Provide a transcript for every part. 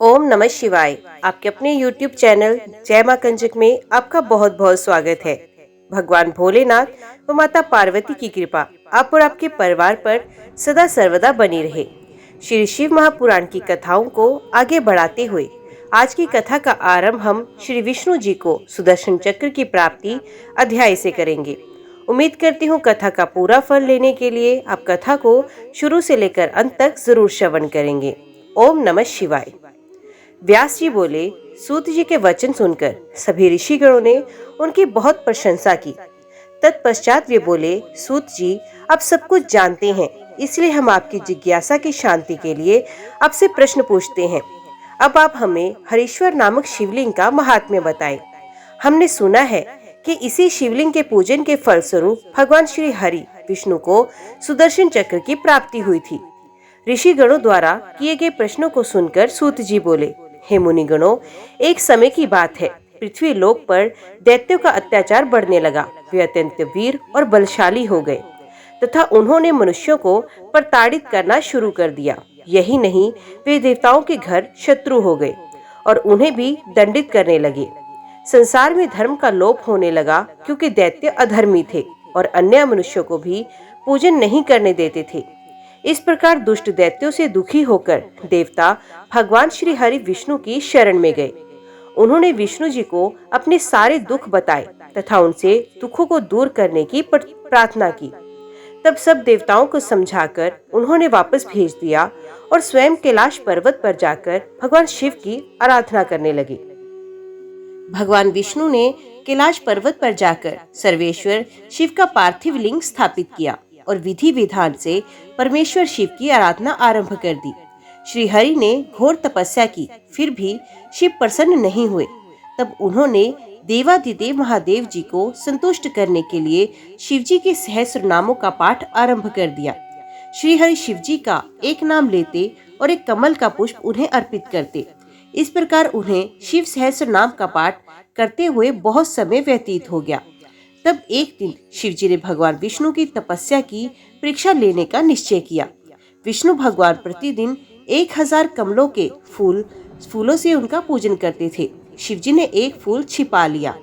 ओम नमः शिवाय। आपके अपने YouTube चैनल जय मां कंजक में आपका बहुत बहुत स्वागत है। भगवान भोलेनाथ व माता पार्वती की कृपा आप और आपके परिवार पर सदा सर्वदा बनी रहे। श्री शिव महापुराण की कथाओं को आगे बढ़ाते हुए आज की कथा का आरंभ हम श्री विष्णु जी को सुदर्शन चक्र की प्राप्ति अध्याय से करेंगे। उम्मीद करती हूँ कथा का पूरा फल लेने के लिए आप कथा को शुरू से लेकर अंत तक जरूर श्रवण करेंगे। ओम नमः शिवाय। व्यास जी बोले, सूत जी के वचन सुनकर सभी ऋषिगणों ने उनकी बहुत प्रशंसा की। तत्पश्चात वे बोले, सूत जी आप सब कुछ जानते हैं, इसलिए हम आपकी जिज्ञासा की शांति के लिए आपसे प्रश्न पूछते हैं। अब आप हमें हरीश्वर नामक शिवलिंग का महात्म्य बताएं। हमने सुना है कि इसी शिवलिंग के पूजन के फलस्वरूप भगवान श्री हरि विष्णु को सुदर्शन चक्र की प्राप्ति हुई थी। ऋषिगणों द्वारा किए गए प्रश्नों को सुनकर सूत जी बोले, हे मुनिगणों, एक समय की बात है, पृथ्वी लोक पर दैत्यों का अत्याचार बढ़ने लगा। वे अत्यंत वीर और बलशाली हो गए तथा उन्होंने मनुष्यों को प्रताड़ित करना शुरू कर दिया। यही नहीं, वे देवताओं के घर शत्रु हो गए और उन्हें भी दंडित करने लगे। संसार में धर्म का लोप होने लगा, क्योंकि दैत्य अधर्मी थे और अन्य मनुष्यों को भी पूजन नहीं करने देते थे। इस प्रकार दुष्ट दैत्यों से दुखी होकर देवता भगवान श्री हरि विष्णु की शरण में गए। उन्होंने विष्णु जी को अपने सारे दुख बताए तथा उनसे दुखों को दूर करने की प्रार्थना की। तब सब देवताओं को समझाकर उन्होंने वापस भेज दिया और स्वयं कैलाश पर्वत पर जाकर भगवान शिव की आराधना करने लगे। भगवान विष्णु ने कैलाश पर्वत पर जाकर सर्वेश्वर शिव का पार्थिव लिंग स्थापित किया और विधि विधान से परमेश्वर शिव की आराधना आरंभ कर दी। श्री हरि ने घोर तपस्या की, फिर भी शिव प्रसन्न नहीं हुए। तब उन्होंने देवाधिदेव महादेव जी को संतुष्ट करने के लिए शिव जी के सहस्र नामों का पाठ आरंभ कर दिया। श्री हरि शिव जी का एक नाम लेते और एक कमल का पुष्प उन्हें अर्पित करते। इस प्रकार उन्हें शिव सहस्र नाम का पाठ करते हुए बहुत समय व्यतीत हो गया। तब एक दिन शिव जी ने भगवान विष्णु की तपस्या की परीक्षा लेने का निश्चय किया। विष्णु भगवान प्रतिदिन 1000 कमलों के फूलों से उनका पूजन करते थे। शिव जी ने एक फूल छिपा लिया।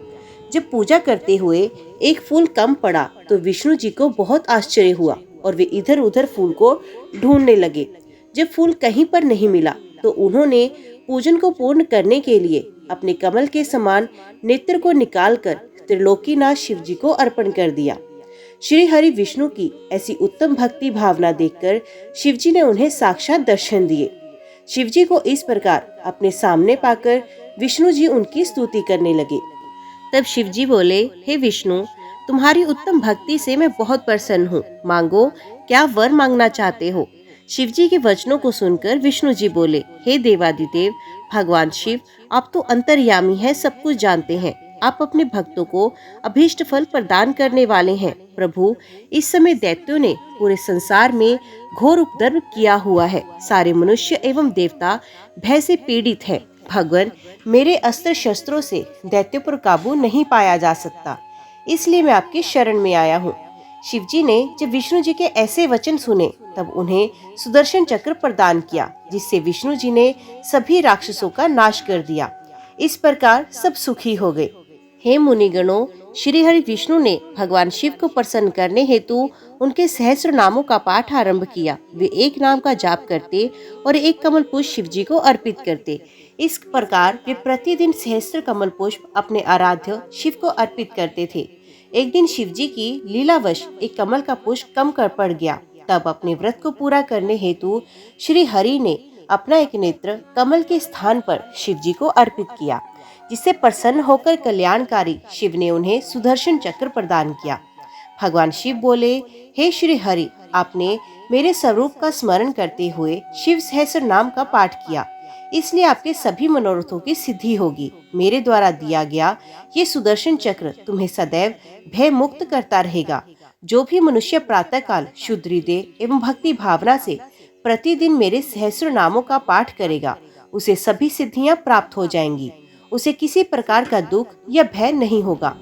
जब पूजा करते हुए एक फूल कम पड़ा तो विष्णु जी को बहुत आश्चर्य हुआ और वे इधर उधर फूल को ढूंढने लगे। जब फूल कहीं पर नहीं मिला तो उन्होंने पूजन को पूर्ण करने के लिए अपने कमल के समान नेत्र को निकालकर त्रिलोकीनाथ शिव जी को अर्पण कर दिया। श्री हरि विष्णु की ऐसी उत्तम भक्ति भावना देखकर शिव जी ने उन्हें साक्षात दर्शन दिए। शिव जी को इस प्रकार अपने सामने पाकर विष्णु जी उनकी स्तुति करने लगे। तब शिव जी बोले, हे विष्णु, तुम्हारी उत्तम भक्ति से मैं बहुत प्रसन्न हूँ। मांगो, क्या वर मांगना चाहते हो? शिव जी के वचनों को सुनकर विष्णु जी बोले, हे देवादिदेव भगवान शिव, आप तो अंतर्यामी हैं, सब कुछ जानते हैं। आप अपने भक्तों को अभीष्ट फल प्रदान करने वाले हैं। प्रभु, इस समय दैत्यों ने पूरे संसार में घोर उपद्रव किया हुआ है। सारे मनुष्य एवं देवता भय से पीड़ित हैं। भगवान, मेरे अस्त्र शस्त्रों से दैत्यों पर काबू नहीं पाया जा सकता, इसलिए मैं आपकी शरण में आया हूँ। शिव जी ने जब विष्णु जी के ऐसे वचन सुने तब उन्हें सुदर्शन चक्र प्रदान किया, जिससे विष्णु जी ने सभी राक्षसों का नाश कर दिया। इस प्रकार सब सुखी हो गए। हे मुनिगणों, श्री हरि विष्णु ने भगवान शिव को प्रसन्न करने हेतु उनके सहस्र नामों का पाठ आरंभ किया। वे एक नाम का जाप करते और एक कमल पुष्प शिव जी को अर्पित करते। इस प्रकार वे प्रतिदिन सहस्र कमल पुष्प अपने आराध्य शिव को अर्पित करते थे। एक दिन शिव जी की लीलावश एक कमल का पुष्प कम कर पड़ गया। तब अपने व्रत को पूरा करने हेतु श्री हरि ने अपना एक नेत्र कमल के स्थान पर शिव जी को अर्पित किया, जिससे प्रसन्न होकर कल्याणकारी शिव ने उन्हें सुदर्शन चक्र प्रदान किया। भगवान शिव बोले, हे श्री हरि, आपने मेरे स्वरूप का स्मरण करते हुए शिव सहस्र नाम का पाठ किया, इसलिए आपके सभी मनोरथों की सिद्धि होगी। मेरे द्वारा दिया गया ये सुदर्शन चक्र तुम्हें सदैव भय मुक्त करता रहेगा। जो भी मनुष्य प्रातःकाल शुद्ध हृदय एवं भक्ति भावना से प्रतिदिन मेरे सहस्र नामों का पाठ करेगा, उसे सभी सिद्धियां प्राप्त हो जाएंगी। उसे किसी प्रकार का दुख या भय नहीं होगा।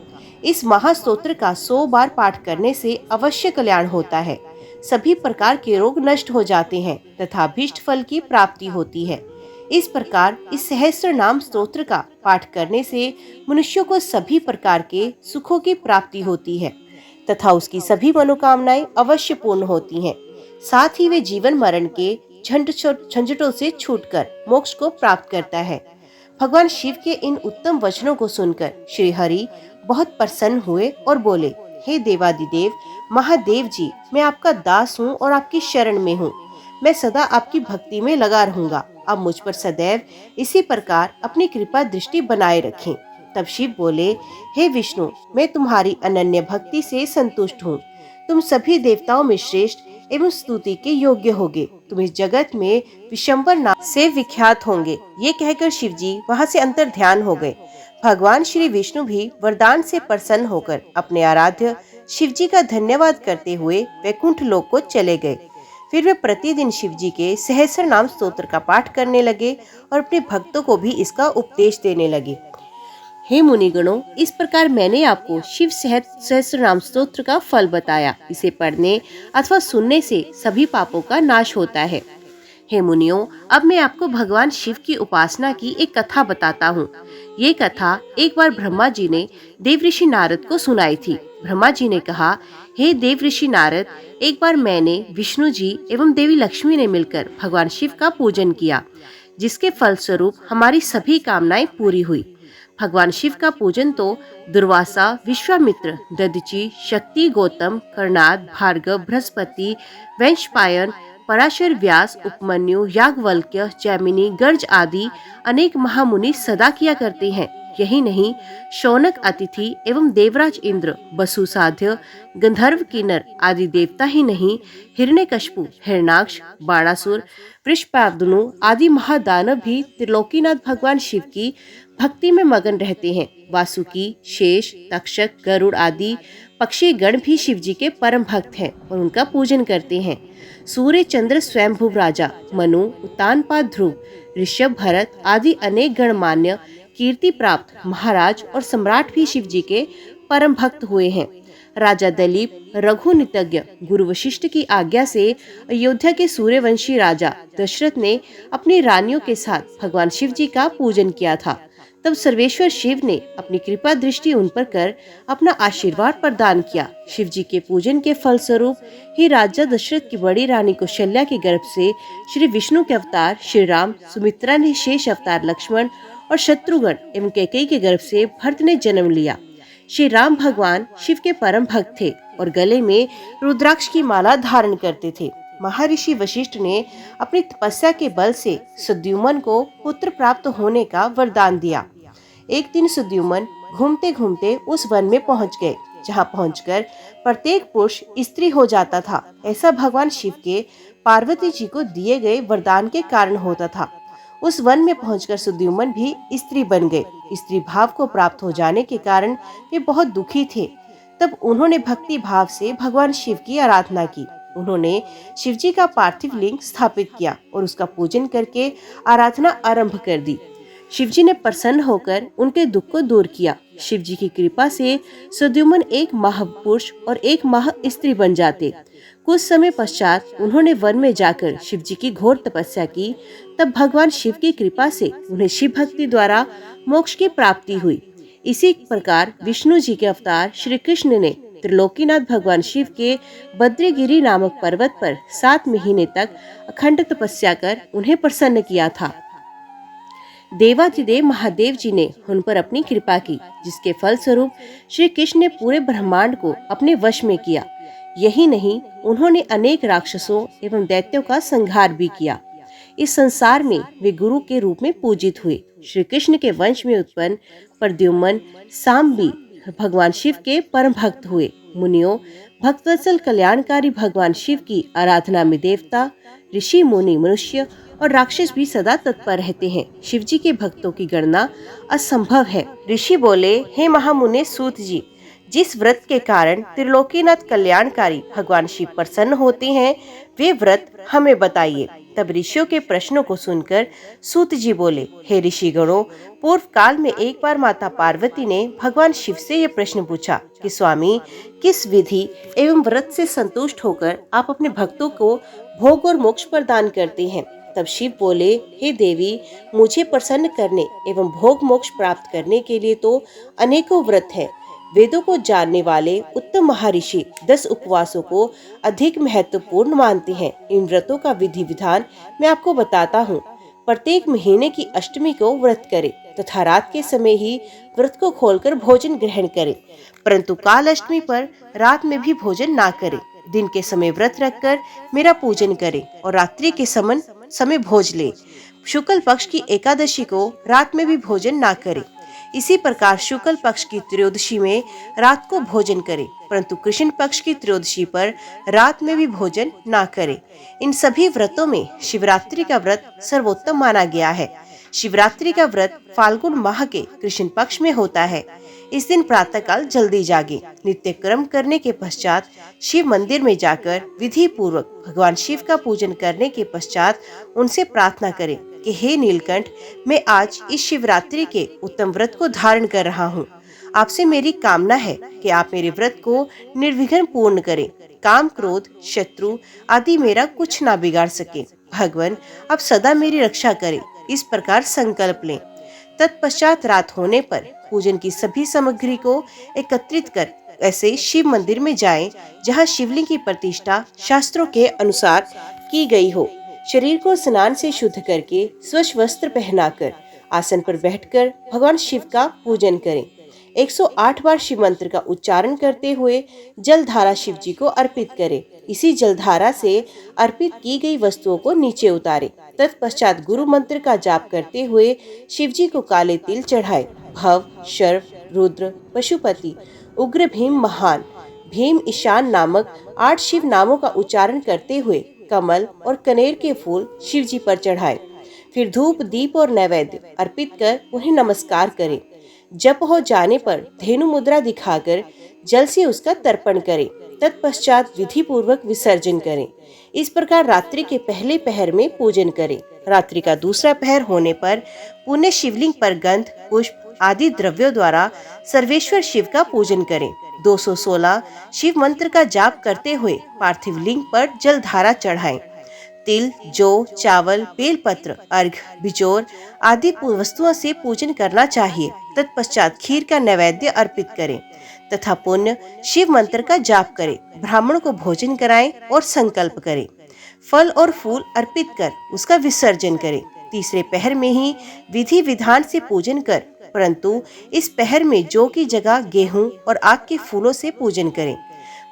इस महास्तोत्र का 100 बार पाठ करने से अवश्य कल्याण होता है। सभी प्रकार के रोग नष्ट हो जाते हैं तथा अभीष्ट फल की प्राप्ति होती है। इस प्रकार इस सहस्त्र नाम स्तोत्र का पाठ करने से मनुष्यों को सभी प्रकार के सुखों की प्राप्ति होती है तथा उसकी सभी मनोकामनाएं अवश्य पूर्ण होती हैं। साथ ही वे जीवन मरण के झंझटों से छूटकर मोक्ष को प्राप्त करता है। भगवान शिव के इन उत्तम वचनों को सुनकर श्री हरि बहुत प्रसन्न हुए और बोले, हे देवादिदेव महादेव जी, मैं आपका दास हूँ और आपकी शरण में हूँ। मैं सदा आपकी भक्ति में लगा रहूंगा। अब मुझ पर सदैव इसी प्रकार अपनी कृपा दृष्टि बनाए रखें। तब शिव बोले, हे विष्णु, मैं तुम्हारी अनन्य भक्ति से संतुष्ट हूँ। तुम सभी देवताओं में श्रेष्ठ एवं स्तुति के योग्य होगे। तुम इस जगत में विशंबर नाम से विख्यात होंगे। ये कहकर शिव जी वहाँ से अंतर ध्यान हो गए। भगवान श्री विष्णु भी वरदान से प्रसन्न होकर अपने आराध्य शिव जी का धन्यवाद करते हुए वैकुंठ लोक को चले गए। फिर वे प्रतिदिन शिव जी के सहस्र नाम स्तोत्र का पाठ करने लगे और अपने भक्तों को भी इसका उपदेश देने लगे। हे मुनिगणों, इस प्रकार मैंने आपको शिव सहस्त्र नाम स्तोत्र का फल बताया। इसे पढ़ने अथवा सुनने से सभी पापों का नाश होता है। हे मुनियों, अब मैं आपको भगवान शिव की उपासना की एक कथा बताता हूँ। ये कथा एक बार ब्रह्मा जी ने देव ऋषि नारद को सुनाई थी। ब्रह्मा जी ने कहा, हे देव ऋषि नारद, एक बार मैंने, विष्णु जी एवं देवी लक्ष्मी ने मिलकर भगवान शिव का पूजन किया, जिसके फलस्वरूप हमारी सभी कामनाएं पूरी हुई। भगवान शिव का पूजन तो दुर्वासा, विश्वामित्र, दधीचि, शक्ति, गौतम, कर्णाद, भार्गव, बृहस्पति, वैशंपायन, पराशर, व्यास, उपमन्यु, याज्ञवल्क्य, जैमिनी, गर्ज आदि अनेक महामुनि सदा किया करते हैं। यही नहीं, शौनक, अतिथि एवं देवराज इंद्र, वसु, साध्य, गंधर्व, किन्नर आदि देवता ही नहीं, हिरण्यकश्यपु, हिरण्याक्ष, बाणासुर, वृषभानु आदि महादानव भी त्रिलोकीनाथ भगवान शिव की भक्ति में मगन रहते हैं। वासुकी, शेष, तक्षक, गरुड़ आदि पक्षी गण भी शिव जी के परम भक्त हैं और उनका पूजन करते हैं। सूर्य, चंद्र, स्वयंभू राजा, मनु, उत्तानपाद, ध्रुव, ऋषभ, भरत आदि अनेक गणमान्य कीर्ति प्राप्त महाराज और सम्राट भी शिव जी के परम भक्त हुए हैं। राजा दलीप, रघुनितज्ञ, गुरु वशिष्ठ की आज्ञा से अयोध्या के सूर्यवंशी राजा दशरथ ने अपनी रानियों के साथ भगवान शिव जी का पूजन किया था। तब सर्वेश्वर शिव ने अपनी कृपा दृष्टि उन पर कर अपना आशीर्वाद प्रदान किया। शिव जी के पूजन के फल स्वरूप ही राजा दशरथ की बड़ी रानी कौशल्या के गर्भ से श्री विष्णु के अवतार श्री राम, सुमित्रा ने शेष अवतार लक्ष्मण और शत्रुघ्न एवं कैकेयी के गर्भ से भरत ने जन्म लिया। श्री राम भगवान शिव के परम भक्त थे और गले में रुद्राक्ष की माला धारण करते थे। महर्षि वशिष्ठ ने अपनी तपस्या के बल से सुद्युमन को पुत्र प्राप्त होने का वरदान दिया। एक दिन सुद्युमन घूमते घूमते उस वन में पहुंच गए, जहां पहुंचकर प्रत्येक पुरुष स्त्री हो जाता था। ऐसा भगवान शिव के पार्वती जी को दिए गए वरदान के कारण होता था। उस वन में पहुंचकर सुद्युमन भी स्त्री बन गए। स्त्री भाव को प्राप्त हो जाने के कारण वे बहुत दुखी थे। तब उन्होंने भक्ति भाव से भगवान शिव की आराधना की। उन्होंने शिव जी का पार्थिव लिंग स्थापित किया और उसका पूजन करके आराधना आरंभ कर दी। शिव जी ने प्रसन्न होकर उनके दुख को दूर किया। शिव जी की कृपा से सुद्युमन एक महापुरुष और एक महा स्त्री बन जाते। कुछ समय पश्चात उन्होंने वन में जाकर शिव जी की घोर तपस्या की। तब भगवान शिव की कृपा से उन्हें शिव भक्ति द्वारा मोक्ष की प्राप्ति हुई। इसी प्रकार विष्णु जी के अवतार श्री कृष्ण ने त्रिलोकीनाथ भगवान शिव के बद्रीगिरी नामक पर्वत पर 7 महीने तक अखंड तपस्या कर उन्हें प्रसन्न किया था। देवाधिदेव महादेव जी ने उन पर अपनी कृपा की, जिसके फल स्वरूप श्री कृष्ण ने पूरे ब्रह्मांड को अपने वश में किया। यही नहीं, उन्होंने अनेक राक्षसों एवं दैत्यों का संहार भी किया। इस संसार में वे गुरु के रूप में पूजित हुए। श्री कृष्ण के वंश में उत्पन्न प्रद्युम्न, सांबी भगवान शिव के परम भक्त हुए। मुनियों, भक्तवत्सल कल्याणकारी भगवान शिव की आराधना में देवता, ऋषि, मुनि, मनुष्य और राक्षस भी सदा तत्पर रहते हैं। शिव जी के भक्तों की गणना असंभव है। ऋषि बोले, हे महामुने सूत जी, जिस व्रत के कारण त्रिलोकीनाथ कल्याणकारी भगवान शिव प्रसन्न होते हैं, वे व्रत हमें बताइए। तब ऋषियों के प्रश्नों को सुनकर सूत जी बोले, हे ऋषिगणों, पूर्व काल में एक बार माता पार्वती ने भगवान शिव से ये प्रश्न पूछा कि स्वामी, किस विधि एवं व्रत से संतुष्ट होकर आप अपने भक्तों को भोग और मोक्ष प्रदान करते हैं। तब शिव बोले, हे देवी, मुझे प्रसन्न करने एवं भोग मोक्ष प्राप्त करने के लिए तो अनेकों व्रत हैं। वेदों को जानने वाले उत्तम महर्षि 10 उपवासों को अधिक महत्वपूर्ण मानते हैं। इन व्रतों का विधि विधान मैं आपको बताता हूँ। प्रत्येक महीने की अष्टमी को व्रत करें तथा रात के समय ही व्रत को खोलकर भोजन ग्रहण करें, परंतु काल अष्टमी पर रात में भी भोजन ना करें। दिन के समय व्रत रखकर मेरा पूजन करें और रात्रि के समय भोज ले। शुक्ल पक्ष की एकादशी को रात में भी भोजन ना करें। इसी प्रकार शुक्ल पक्ष की त्रयोदशी में रात को भोजन करें, परंतु कृष्ण पक्ष की त्रयोदशी पर रात में भी भोजन ना करें। इन सभी व्रतों में शिवरात्रि का व्रत सर्वोत्तम माना गया है। शिवरात्रि का व्रत फाल्गुन माह के कृष्ण पक्ष में होता है। इस दिन प्रातःकाल जल्दी जागे, नित्य कर्म करने के पश्चात शिव मंदिर में जाकर विधि पूर्वक भगवान शिव का पूजन करने के पश्चात उनसे प्रार्थना करें कि हे नीलकंठ, मैं आज इस शिवरात्रि के उत्तम व्रत को धारण कर रहा हूँ। आपसे मेरी कामना है कि आप मेरे व्रत को निर्विघ्न पूर्ण करें। काम, क्रोध, शत्रु आदि मेरा कुछ ना बिगाड़ सके। भगवान, आप सदा मेरी रक्षा करें। इस प्रकार संकल्प लें। तत्पश्चात रात होने पर पूजन की सभी सामग्री को एकत्रित कर ऐसे शिव मंदिर में जाएं, जहां शिवलिंग की प्रतिष्ठा शास्त्रों के अनुसार की गई हो। शरीर को स्नान से शुद्ध करके स्वच्छ वस्त्र पहनाकर आसन पर बैठकर भगवान शिव का पूजन करें। 108 बार शिव मंत्र का उच्चारण करते हुए जलधारा शिव जी को अर्पित करें। इसी जलधारा से अर्पित की गई वस्तुओं को नीचे उतारें। तत्पश्चात गुरु मंत्र का जाप करते हुए शिव जी को काले तिल चढ़ाएं। भव, शर्व, रुद्र, पशुपति, उग्र भीम, महान भीम, ईशान नामक 8 शिव नामों का उच्चारण करते हुए कमल और कनेर के फूल शिव जी पर चढ़ाएं। फिर धूप, दीप और नैवेद्य अर्पित कर उन्हें नमस्कार करें। जप हो जाने पर धेनु मुद्रा दिखाकर जल से उसका तर्पण करें। तत्पश्चात विधि पूर्वक विसर्जन करें। इस प्रकार रात्रि के पहले पहर में पूजन करें। रात्रि का दूसरा पहर होने पर पुण्य शिवलिंग पर गंध, पुष्प आदि द्रव्यों द्वारा सर्वेश्वर शिव का पूजन करें। 216 शिव मंत्र का जाप करते हुए पार्थिव लिंग पर जलधारा चढ़ाएं। तिल, जौ, चावल, बेलपत्र, अर्घ, बिजोर आदि वस्तुओं से पूजन करना चाहिए। तत्पश्चात खीर का नैवेद्य अर्पित करें तथा पुण्य शिव मंत्र का जाप करें। ब्राह्मण को भोजन कराएं और संकल्प करें। फल और फूल अर्पित कर उसका विसर्जन करें। तीसरे पहर में ही विधि विधान से पूजन कर, परंतु इस पहर में जौ की जगह गेहूं और आग के फूलों से पूजन करें।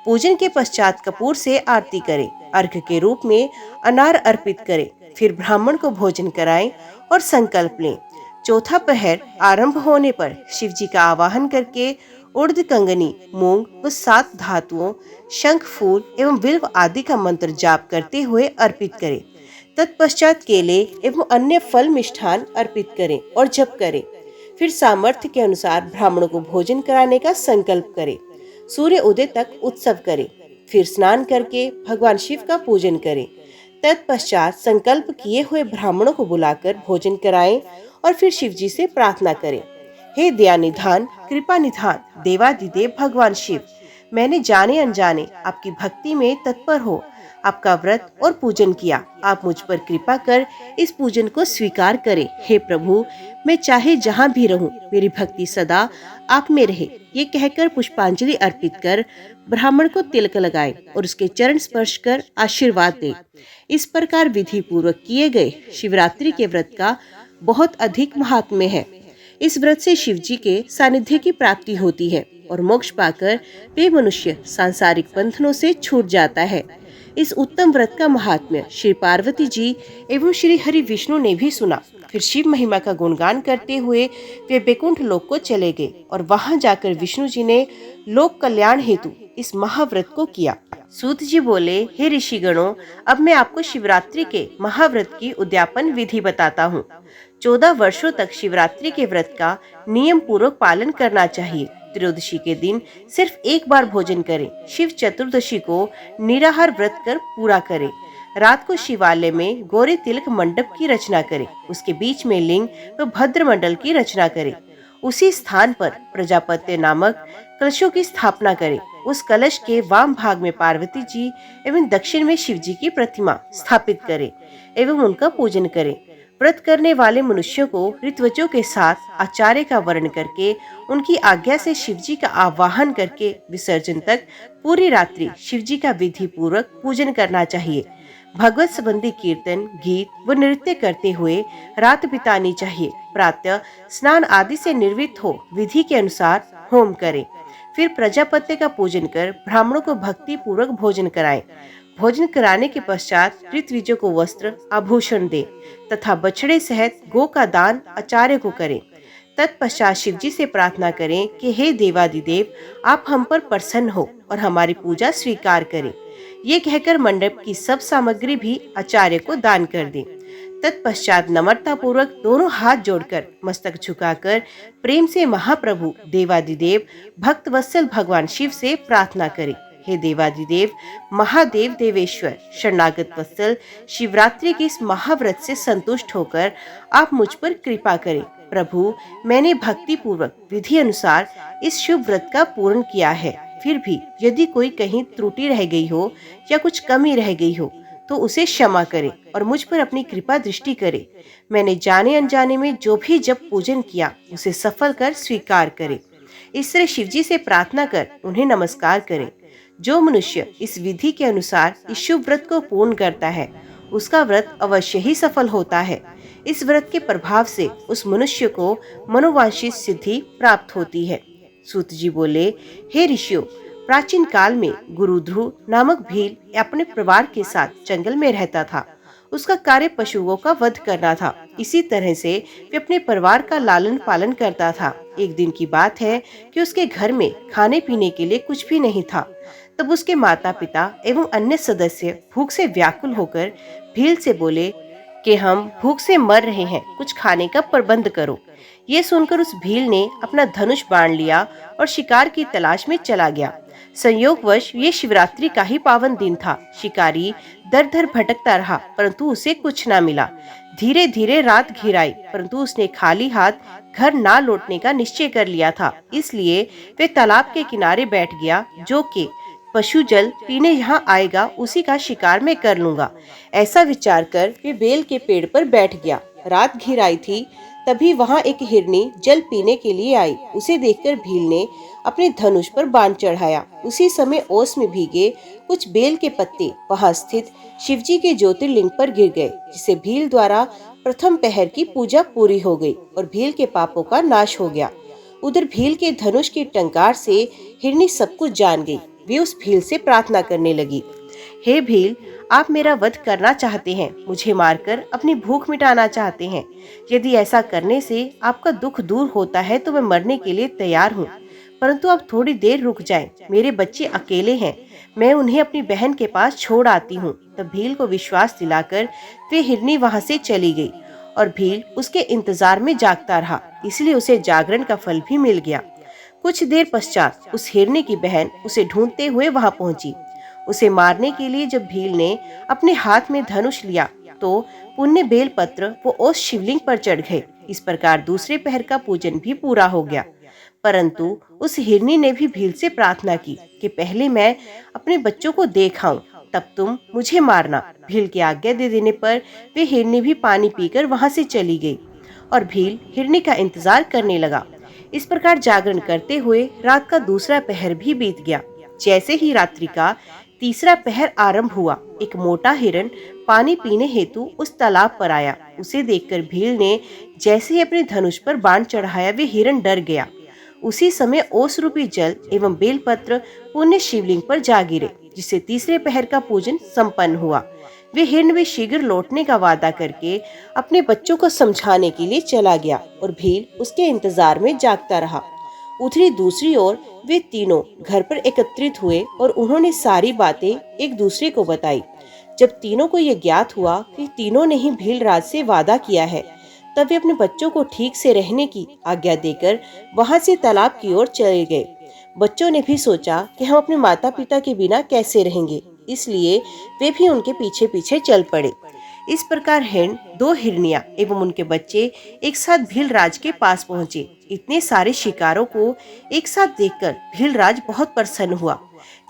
पूजन के पश्चात कपूर से आरती करें। अर्घ के रूप में अनार अर्पित करें। फिर ब्राह्मण को भोजन कराएं और संकल्प लें। चौथा पहर आरंभ होने पर शिव जी का आवाहन करके उर्द कंगनी, मूंग व 7 धातुओं, शंख, फूल एवं बिल्व आदि का मंत्र जाप करते हुए अर्पित करें। तत्पश्चात केले एवं अन्य फल मिष्ठान अर्पित करें और जप करें। फिर सामर्थ्य के अनुसार ब्राह्मणों को भोजन कराने का संकल्प करें। सूर्य उदय तक उत्सव करें। फिर स्नान करके भगवान शिव का पूजन करें। तत्पश्चात संकल्प किए हुए ब्राह्मणों को बुलाकर भोजन कराएं और फिर शिव जी से प्रार्थना करें, हे दया निधान, कृपा निधान, देवाधिदेव भगवान शिव, मैंने जाने अनजाने आपकी भक्ति में तत्पर हो आपका व्रत और पूजन किया। आप मुझ पर कृपा कर इस पूजन को स्वीकार करें। हे प्रभु, मैं चाहे जहाँ भी रहूं, मेरी भक्ति सदा आप में रहे। ये कहकर पुष्पांजलि अर्पित कर ब्राह्मण को तिलक लगाएं और उसके चरण स्पर्श कर आशीर्वाद दें। इस प्रकार विधि पूर्वक किए गए शिवरात्रि के व्रत का बहुत अधिक महात्म्य है। इस व्रत से शिव जी के सानिध्य की प्राप्ति होती है और मोक्ष पाकर वे मनुष्य सांसारिक बंधनों से छूट जाता है। इस उत्तम व्रत का महात्म्य श्री पार्वती जी एवं श्री हरि विष्णु ने भी सुना। फिर शिव महिमा का गुणगान करते हुए वे बैकुंठ लोक को चले गए और वहां जाकर विष्णु जी ने लोक कल्याण हेतु इस महाव्रत को किया। सूत जी बोले, हे ऋषिगणों, अब मैं आपको शिवरात्रि के महाव्रत की उद्यापन विधि बताता हूँ। 14 वर्षों तक शिवरात्रि के व्रत का नियम पूर्वक पालन करना चाहिए। त्रयोदशी के दिन सिर्फ एक बार भोजन करें। शिव चतुर्दशी को निराहार व्रत कर पूरा करें। रात को शिवालय में गौरी तिलक मंडप की रचना करें। उसके बीच में लिंग व भद्र मंडल की रचना करें। उसी स्थान पर प्रजापत्य नामक कलशों की स्थापना करें। उस कलश के वाम भाग में पार्वती जी एवं दक्षिण में शिव जी की प्रतिमा स्थापित करें एवं उनका पूजन करें। व्रत करने वाले मनुष्यों को ऋत्विजों के साथ आचार्य का वर्ण करके उनकी आज्ञा से शिव जी का आवाहन करके विसर्जन तक पूरी रात्रि शिव जी का विधि पूर्वक पूजन करना चाहिए। भगवत संबंधी कीर्तन, गीत व नृत्य करते हुए रात बितानी चाहिए। प्रातः स्नान आदि से निर्वृत्त हो विधि के अनुसार होम करें। फिर प्रजापत्य का पूजन कर ब्राह्मणों को भक्ति पूर्वक भोजन कराएं। भोजन कराने के पश्चात ऋत्विजों को वस्त्र आभूषण दें तथा बछड़े सहित गो का दान आचार्य को करें। तत्पश्चात शिव जी से प्रार्थना करें कि हे देवादिदेव, आप हम पर प्रसन्न हो और हमारी पूजा स्वीकार करें। ये कहकर मंडप की सब सामग्री भी आचार्य को दान कर दें। तत्पश्चात नम्रता पूर्वक दोनों हाथ जोड़कर मस्तक झुकाकर प्रेम से महाप्रभु देवादिदेव भक्त वत्सल भगवान शिव से प्रार्थना करें। हे देवादिदेव, महादेव देवेश्वर, शरणागत वत्सल, शिवरात्रि के इस महाव्रत से संतुष्ट होकर आप मुझ पर कृपा करें। प्रभु, मैंने भक्ति पूर्वक विधि अनुसार इस शुभ व्रत का पूर्ण किया है। फिर भी यदि कोई कहीं त्रुटि रह गई हो या कुछ कमी रह गई हो तो उसे क्षमा करें और मुझ पर अपनी कृपा दृष्टि करें। मैंने जाने अनजाने में जो भी जब पूजन किया उसे सफल कर स्वीकार करें। इस तरह शिवजी से प्रार्थना कर उन्हें नमस्कार करें। जो मनुष्य इस विधि के अनुसार इस शुभ व्रत को पूर्ण करता है उसका व्रत अवश्य ही सफल होता है। इस व्रत के प्रभाव से उस मनुष्य को मनोवांछित सिद्धि प्राप्त होती है। सूत जी बोले, हे ऋषियों, प्राचीन काल में गुरु ध्रुव नामक भील अपने परिवार के साथ जंगल में रहता था। उसका कार्य पशुओं का वध करना था। इसी तरह से वे अपने परिवार का लालन पालन करता था। एक दिन की बात है कि उसके घर में खाने पीने के लिए कुछ भी नहीं था। तब उसके माता पिता एवं अन्य सदस्य भूख से व्याकुल होकर भील से बोले कि हम भूख से मर रहे हैं, कुछ खाने का प्रबंध करो। ये सुनकर उस भील ने अपना धनुष बाण लिया और शिकार की तलाश में चला गया। संयोगवश ये शिवरात्रि का ही पावन दिन था। शिकारी दर दर भटकता रहा परंतु उसे कुछ न मिला। धीरे धीरे रात घिर आई परंतु उसने खाली हाथ घर ना लौटने का निश्चय कर लिया था। इसलिए वे तालाब के किनारे बैठ गया, जो कि पशु जल पीने यहाँ आएगा उसी का शिकार मैं कर लूंगा। ऐसा विचार कर वे बेल के पेड़ पर बैठ गया। रात घिर आई थी, तभी वहाँ एक हिरनी जल पीने के लिए आई। उसे देखकर भील ने अपने धनुष पर बाण चढ़ाया। उसी समय ओस में भीगे कुछ बेल के पत्ते वहाँ स्थित शिवजी के ज्योतिर्लिंग पर गिर गए, जिससे भील द्वारा प्रथम पहर की पूजा पूरी हो गई और भील के पापों का नाश हो गया। उधर भील के धनुष की टंकार से हिरनी सब कुछ जान गई। वे उस भील से प्रार्थना करने लगी, हे भील, आप मेरा वध करना चाहते हैं, मुझे मारकर अपनी भूख मिटाना चाहते हैं। यदि ऐसा करने से आपका दुख दूर होता है तो मैं मरने के लिए तैयार हूँ, परंतु आप थोड़ी देर रुक जाएं। मेरे बच्चे अकेले हैं, मैं उन्हें अपनी बहन के पास छोड़ आती हूँ। तब भील को विश्वास दिलाकर वे हिरनी वहाँ से चली गई और भील उसके इंतजार में जागता रहा, इसलिए उसे जागरण का फल भी मिल गया। कुछ देर पश्चात उस हिरनी की बहन उसे ढूंढते हुए वहाँ पहुंची। उसे मारने के लिए जब भील ने अपने हाथ में धनुष लिया तो पुण्य बेल पत्र वो उस शिवलिंग पर चढ़ गए। इस प्रकार दूसरे पहर का पूजन भी पूरा हो गया। परंतु उस हिरनी ने भी भील से प्रार्थना की कि पहले मैं अपने बच्चों को देख आऊं, तब तुम मुझे मारना। भील की आज्ञा दे देने पर वे हिरनी भी पानी पीकर वहां से चली गई और भील हिरनी का इंतजार करने लगा। इस प्रकार जागरण करते हुए रात का दूसरा पहर भी बीत गया। जैसे ही रात्रि का तीसरा पहर आरंभ हुआ, एक मोटा हिरण पानी पीने हेतु उस तालाब पर आया। उसे देखकर भील ने जैसे ही अपने धनुष पर बाण चढ़ाया, वे हिरण डर गया। उसी समय ओस रूपी जल एवं बेलपत्र पुण्य शिवलिंग पर जा गिरे, जिससे तीसरे पहर का पूजन संपन्न हुआ। वे हिरण भी शीघ्र लौटने का वादा करके अपने बच्चों को समझाने के लिए चला गया और भील उसके इंतजार में जागता रहा। उधरी दूसरी ओर वे तीनों घर पर एकत्रित हुए और उन्होंने सारी बातें एक दूसरे को बताई। जब तीनों को यह ज्ञात हुआ कि तीनों ने ही भील राज से वादा किया है, तब वे अपने बच्चों को ठीक से रहने की आज्ञा देकर वहां से तालाब की ओर चले गए। बच्चों ने भी सोचा कि हम अपने माता पिता के बिना कैसे रहेंगे, इसलिए वे भी उनके पीछे पीछे चल पड़े। इस प्रकार हिरण, दो हिरनियां एवं उनके बच्चे एक साथ भील राज के पास पहुंचे। इतने सारे शिकारों को एक साथ देखकर भील राज बहुत प्रसन्न हुआ।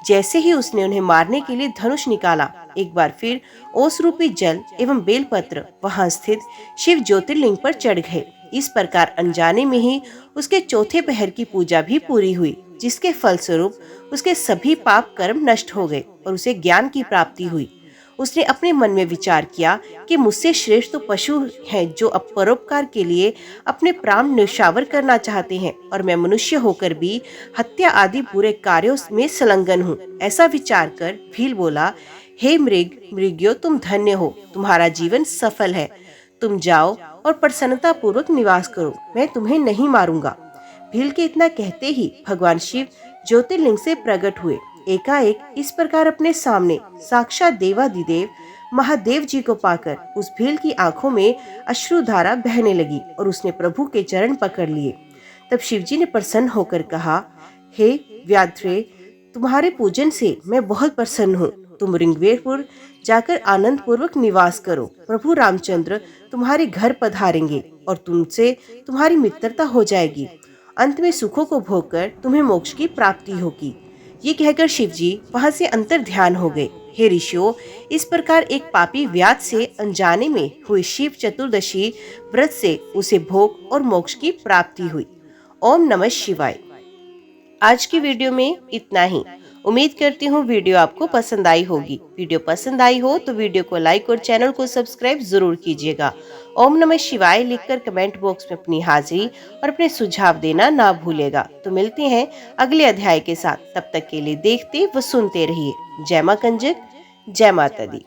जैसे ही उसने उन्हें मारने के लिए धनुष निकाला, एक बार फिर ओस रूपी जल एवं बेलपत्र वहां स्थित शिव ज्योतिर्लिंग पर चढ़ गए। इस प्रकार अनजाने में ही उसके चौथे पहर की पूजा भी पूरी हुई, जिसके फलस्वरूप उसके सभी पाप कर्म नष्ट हो गए और उसे ज्ञान की प्राप्ति हुई। उसने अपने मन में विचार किया कि मुझसे श्रेष्ठ तो पशु हैं जो परोपकार के लिए अपने प्राण न्यौछावर करना चाहते हैं, और मैं मनुष्य होकर भी हत्या आदि बुरे कार्यों में संलग्न हूँ। ऐसा विचार कर भील बोला, हे मृग्यो, तुम धन्य हो, तुम्हारा जीवन सफल है। तुम जाओ और प्रसन्नता पूर्वक निवास करो, मैं तुम्हें नहीं मारूंगा। भील के इतना कहते ही भगवान शिव ज्योतिर्लिंग से प्रकट हुए। एकाएक इस प्रकार अपने सामने साक्षात देवादिदेव महादेव जी को पाकर उस भील की आंखों में अश्रुधारा बहने लगी और उसने प्रभु के चरण पकड़ लिए। तब शिवजी ने प्रसन्न होकर कहा, हे व्याघ्रे, तुम्हारे पूजन से मैं बहुत प्रसन्न हूँ। तुम ऋग्वेदपुर जाकर आनंद पूर्वक निवास करो। प्रभु रामचंद्र तुम्हारे घर पधारेंगे और तुमसे तुम्हारी मित्रता हो जाएगी। अंत में सुखों को भोगकर तुम्हें मोक्ष की प्राप्ति होगी। ये कहकर शिवजी वहां से अंतर ध्यान हो गए। हे ऋषियों, इस प्रकार एक पापी व्याध से अनजाने में हुई शिव चतुर्दशी व्रत से उसे भोग और मोक्ष की प्राप्ति हुई। ओम नमः शिवाय। आज की वीडियो में इतना ही। उम्मीद करती हूँ वीडियो आपको पसंद आई होगी। वीडियो पसंद आई हो तो वीडियो को लाइक और चैनल को सब्सक्राइब जरूर कीजिएगा। ओम नमः शिवाय लिखकर कमेंट बॉक्स में अपनी हाजिरी और अपने सुझाव देना ना भूलेगा। तो मिलते हैं अगले अध्याय के साथ। तब तक के लिए देखते व सुनते रहिए। जय मां कंजक, जय माता दी।